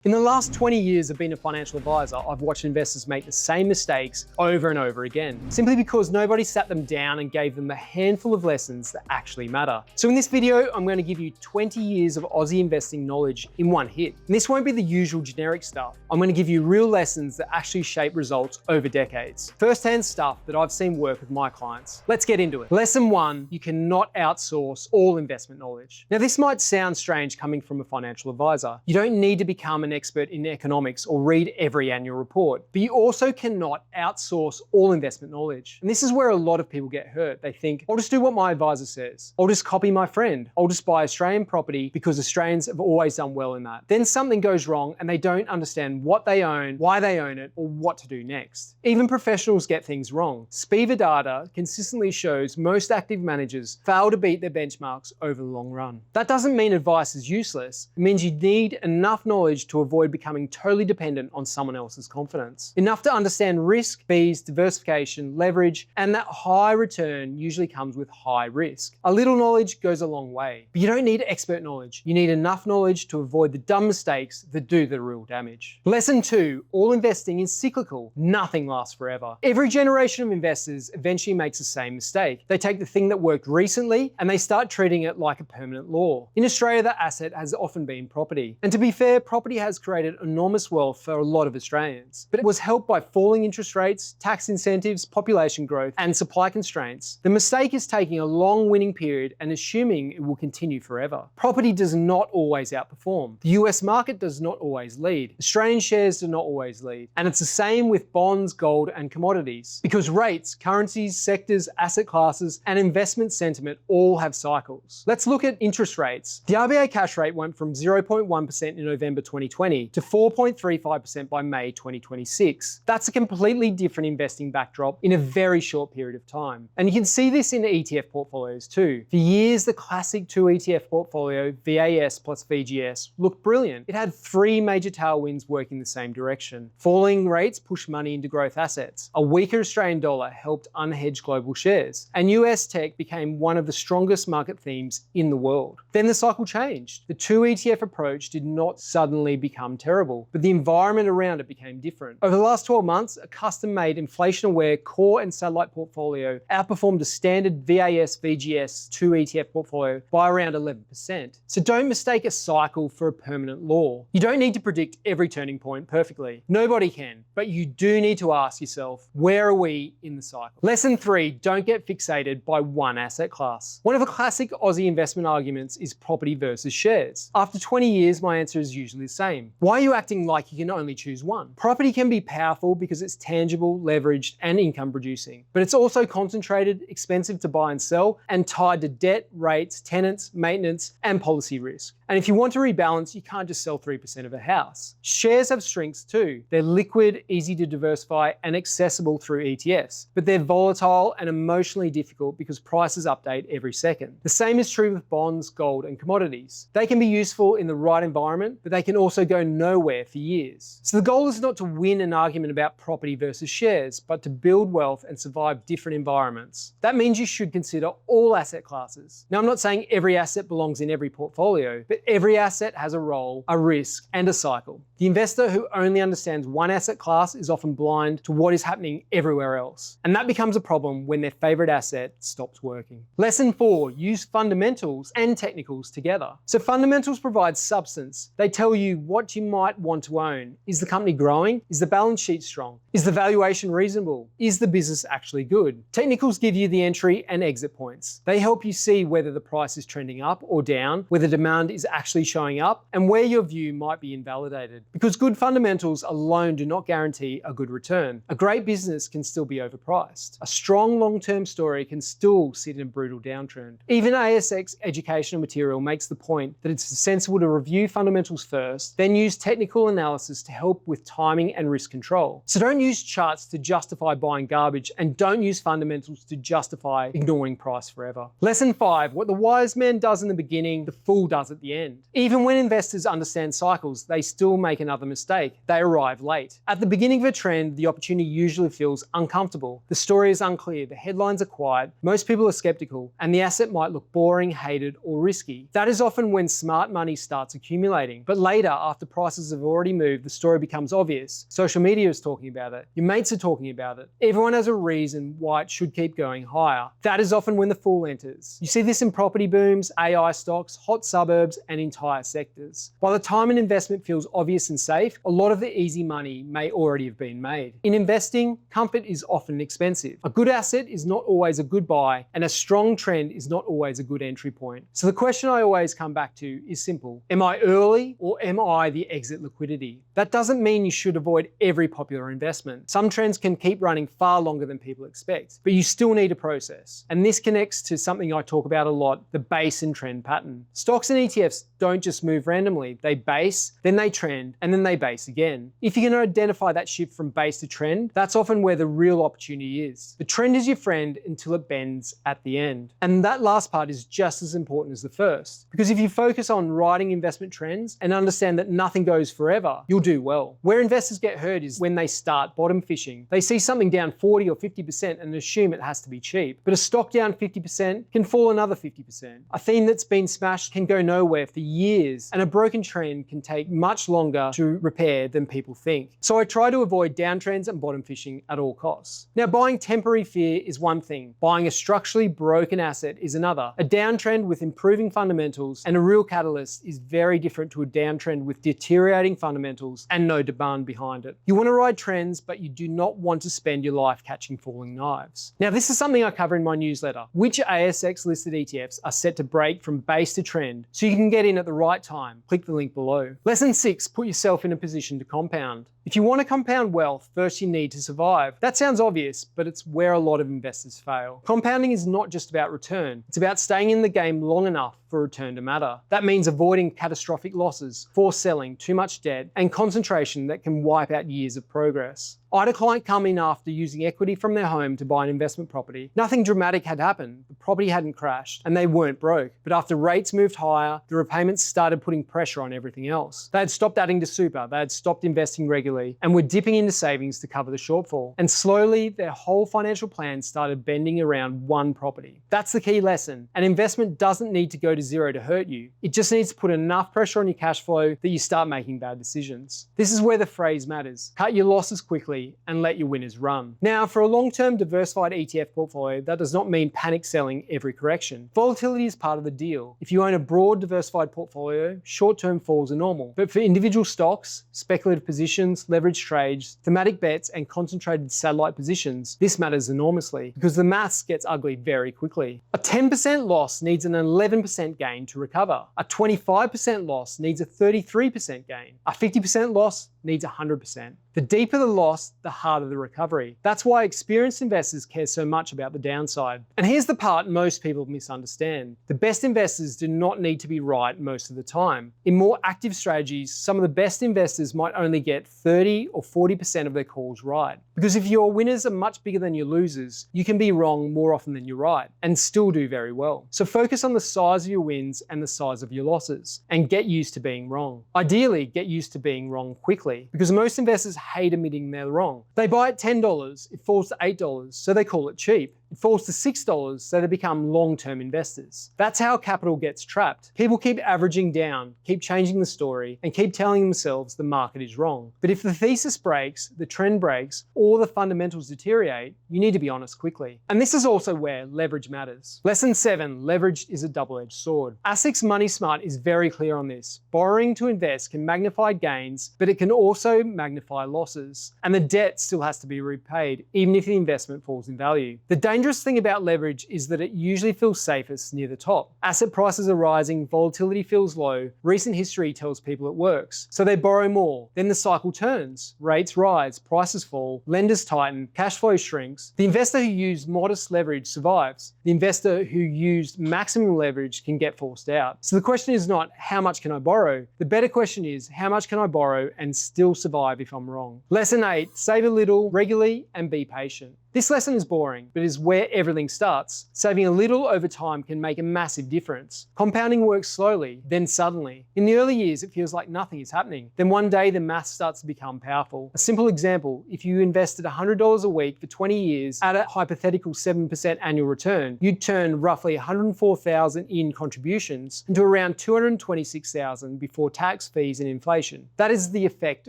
In the last 20 years of being a financial advisor, I've watched investors make the same mistakes over and over again, simply because nobody sat them down and gave them a handful of lessons that actually matter. So in this video, I'm going to give you 20 years of Aussie investing knowledge in one hit. And this won't be the usual generic stuff. I'm going to give you real lessons that actually shape results over decades. First-hand stuff that I've seen work with my clients. Let's get into it. Lesson 1, you cannot outsource all investment knowledge. Now this might sound strange coming from a financial advisor. You don't need to become an expert in economics or read every annual report, but you also cannot outsource all investment knowledge. And this is where a lot of people get hurt. They think, I'll just do what my advisor says. I'll just copy my friend. I'll just buy Australian property because Australians have always done well in that. Then something goes wrong and they don't understand what they own, why they own it, or what to do next. Even professionals get things wrong. Spiva data consistently shows most active managers fail to beat their benchmarks over the long run. That doesn't mean advice is useless. It means you need enough knowledge to avoid becoming totally dependent on someone else's confidence. Enough to understand risk, fees, diversification, leverage, and that high return usually comes with high risk. A little knowledge goes a long way, but you don't need expert knowledge. You need enough knowledge to avoid the dumb mistakes that do the real damage. Lesson 2, all investing is cyclical. Nothing lasts forever. Every generation of investors eventually makes the same mistake. They take the thing that worked recently and they start treating it like a permanent law. In Australia, that asset has often been property. And to be fair, property has created enormous wealth for a lot of Australians, but it was helped by falling interest rates, tax incentives, population growth, and supply constraints. The mistake is taking a long winning period and assuming it will continue forever. Property does not always outperform. The US market does not always lead. Australian shares do not always lead. And it's the same with bonds, gold, and commodities. Because rates, currencies, sectors, asset classes, and investment sentiment all have cycles. Let's look at interest rates. The RBA cash rate went from 0.1% in November 2020 to 4.35% by May 2026. That's a completely different investing backdrop in a very short period of time. And you can see this in ETF portfolios too. For years, the classic 2 ETF portfolio, VAS plus VGS, looked brilliant. It had 3 major tailwinds working the same direction. Falling rates pushed money into growth assets. A weaker Australian dollar helped unhedged global shares. And US tech became one of the strongest market themes in the world. Then the cycle changed. The 2 ETF approach did not suddenly become terrible, but the environment around it became different. Over the last 12 months, a custom-made inflation-aware core and satellite portfolio outperformed a standard VAS VGS 2 ETF portfolio by around 11%. So don't mistake a cycle for a permanent law. You don't need to predict every turning point perfectly. Nobody can, but you do need to ask yourself, where are we in the cycle? Lesson 3, don't get fixated by one asset class. One of the classic Aussie investment arguments is property versus shares. After 20 years, my answer is usually the same. Why are you acting like you can only choose one? Property can be powerful because it's tangible, leveraged, and income producing, but it's also concentrated, expensive to buy and sell, and tied to debt, rates, tenants, maintenance, and policy risk. And if you want to rebalance, you can't just sell 3% of a house. Shares have strengths too. They're liquid, easy to diversify, and accessible through ETFs, but they're volatile and emotionally difficult because prices update every second. The same is true with bonds, gold, and commodities. They can be useful in the right environment, but they can also go nowhere for years. So the goal is not to win an argument about property versus shares, but to build wealth and survive different environments. That means you should consider all asset classes. Now, I'm not saying every asset belongs in every portfolio, but every asset has a role, a risk, and a cycle. The investor who only understands one asset class is often blind to what is happening everywhere else. And that becomes a problem when their favorite asset stops working. Lesson 4, use fundamentals and technicals together. So fundamentals provide substance. They tell you what you might want to own. Is the company growing? Is the balance sheet strong? Is the valuation reasonable? Is the business actually good? Technicals give you the entry and exit points. They help you see whether the price is trending up or down, whether demand is actually showing up, and where your view might be invalidated. Because good fundamentals alone do not guarantee a good return. A great business can still be overpriced. A strong long-term story can still sit in a brutal downtrend. Even ASX educational material makes the point that it's sensible to review fundamentals first, then use technical analysis to help with timing and risk control. So don't use charts to justify buying garbage, and don't use fundamentals to justify ignoring price forever. Lesson 5, what the wise man does in the beginning, the fool does at the end. Even when investors understand cycles, they still make another mistake. They arrive late. At the beginning of a trend, the opportunity usually feels uncomfortable. The story is unclear, the headlines are quiet, most people are skeptical, and the asset might look boring, hated, or risky. That is often when smart money starts accumulating. But later, after prices have already moved, the story becomes obvious. Social media is talking about it. Your mates are talking about it. Everyone has a reason why it should keep going higher. That is often when the fool enters. You see this in property booms, AI stocks, hot suburbs, and entire sectors. By the time an investment feels obvious and safe, a lot of the easy money may already have been made. In investing, comfort is often expensive. A good asset is not always a good buy, and a strong trend is not always a good entry point. So the question I always come back to is simple. Am I early or am I the exit liquidity? That doesn't mean you should avoid every popular investment. Some trends can keep running far longer than people expect, but you still need a process. And this connects to something I talk about a lot, the base and trend pattern. Stocks and ETFs don't just move randomly. They base, then they trend, and then they base again. If you can identify that shift from base to trend, that's often where the real opportunity is. The trend is your friend until it bends at the end. And that last part is just as important as the first. Because if you focus on riding investment trends and understand that nothing goes forever, you'll do well. Where investors get hurt is when they start bottom fishing. They see something down 40 or 50% and assume it has to be cheap. But a stock down 50% can fall another 50%. A theme that's been smashed can go nowhere for years, and a broken trend can take much longer to repair than people think. So I try to avoid downtrends and bottom fishing at all costs. Now, buying temporary fear is one thing. Buying a structurally broken asset is another. A downtrend with improving fundamentals and a real catalyst is very different to a downtrend with deteriorating fundamentals and no demand behind it. You want to ride trends, but you do not want to spend your life catching falling knives. Now, this is something I cover in my newsletter. Which ASX listed ETFs are set to break from base to trend so you can get in at the right time? Click the link below. Lesson 6, put yourself in a position to compound. If you want to compound wealth, first you need to survive. That sounds obvious, but it's where a lot of investors fail. Compounding is not just about return. It's about staying in the game long enough for return to matter. That means avoiding catastrophic losses, forced selling, too much debt, and concentration that can wipe out years of progress. I had a client come in after using equity from their home to buy an investment property. Nothing dramatic had happened. The property hadn't crashed and they weren't broke. But after rates moved higher, the repayments started putting pressure on everything else. They had stopped adding to super, they had stopped investing regularly, and were dipping into savings to cover the shortfall. And slowly, their whole financial plan started bending around one property. That's the key lesson. An investment doesn't need to go to zero to hurt you. It just needs to put enough pressure on your cash flow that you start making bad decisions. This is where the phrase matters. Cut your losses quickly and let your winners run. Now, for a long-term diversified ETF portfolio, that does not mean panic selling every correction. Volatility is part of the deal. If you own a broad diversified portfolio, short-term falls are normal. But for individual stocks, speculative positions, leveraged trades, thematic bets, and concentrated satellite positions, this matters enormously because the maths gets ugly very quickly. A 10% loss needs an 11% gain to recover. A 25% loss needs a 33% gain. A 50% loss needs 100%. The deeper the loss, the harder the recovery. That's why experienced investors care so much about the downside. And here's the part most people misunderstand. The best investors do not need to be right most of the time. In more active strategies, some of the best investors might only get 30 or 40% of their calls right. Because if your winners are much bigger than your losers, you can be wrong more often than you're right and still do very well. So focus on the size of your wins and the size of your losses and get used to being wrong. Ideally, get used to being wrong quickly because most investors hate admitting they're wrong. They buy at $10, it falls to $8, so they call it cheap. It falls to $6, so they become long-term investors. That's how capital gets trapped. People keep averaging down, keep changing the story, and keep telling themselves the market is wrong. But if the thesis breaks, the trend breaks, or the fundamentals deteriorate, you need to be honest quickly. And this is also where leverage matters. Lesson 7, leverage is a double-edged sword. ASIC's Money Smart is very clear on this. Borrowing to invest can magnify gains, but it can also magnify losses. And the debt still has to be repaid, even if the investment falls in value. The dangerous thing about leverage is that it usually feels safest near the top. Asset prices are rising, volatility feels low, recent history tells people it works. So they borrow more. Then the cycle turns. Rates rise, prices fall, lenders tighten, cash flow shrinks. The investor who used modest leverage survives. The investor who used maximum leverage can get forced out. So the question is not how much can I borrow? The better question is how much can I borrow and still survive if I'm wrong? Lesson 8, save a little regularly and be patient. This lesson is boring, but is where everything starts. Saving a little over time can make a massive difference. Compounding works slowly, then suddenly. In the early years, it feels like nothing is happening. Then one day, the math starts to become powerful. A simple example, if you invested $100 a week for 20 years at a hypothetical 7% annual return, you'd turn roughly $104,000 in contributions into around $226,000 before tax, fees, and inflation. That is the effect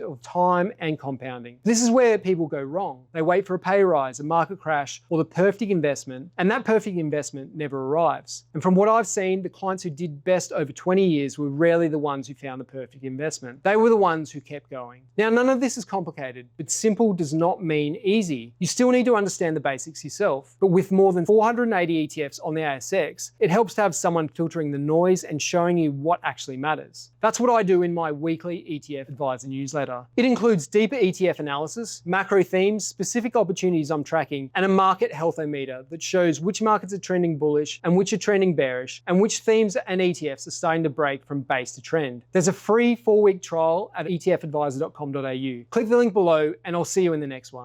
of time and compounding. This is where people go wrong. They wait for a pay rise, a market crash, or the perfect investment, and that perfect investment never arrives. And from what I've seen, the clients who did best over 20 years were rarely the ones who found the perfect investment. They were the ones who kept going. Now, none of this is complicated, but simple does not mean easy. You still need to understand the basics yourself, but with more than 480 ETFs on the ASX, it helps to have someone filtering the noise and showing you what actually matters. That's what I do in my weekly ETF Advisor newsletter. It includes deeper ETF analysis, macro themes, specific opportunities I'm tracking, and a market health-o-meter that shows which markets are trending bullish and which are trending bearish, and which themes and ETFs are starting to break from base to trend. There's a free 4-week trial at etfadvisor.com.au. Click the link below and I'll see you in the next one.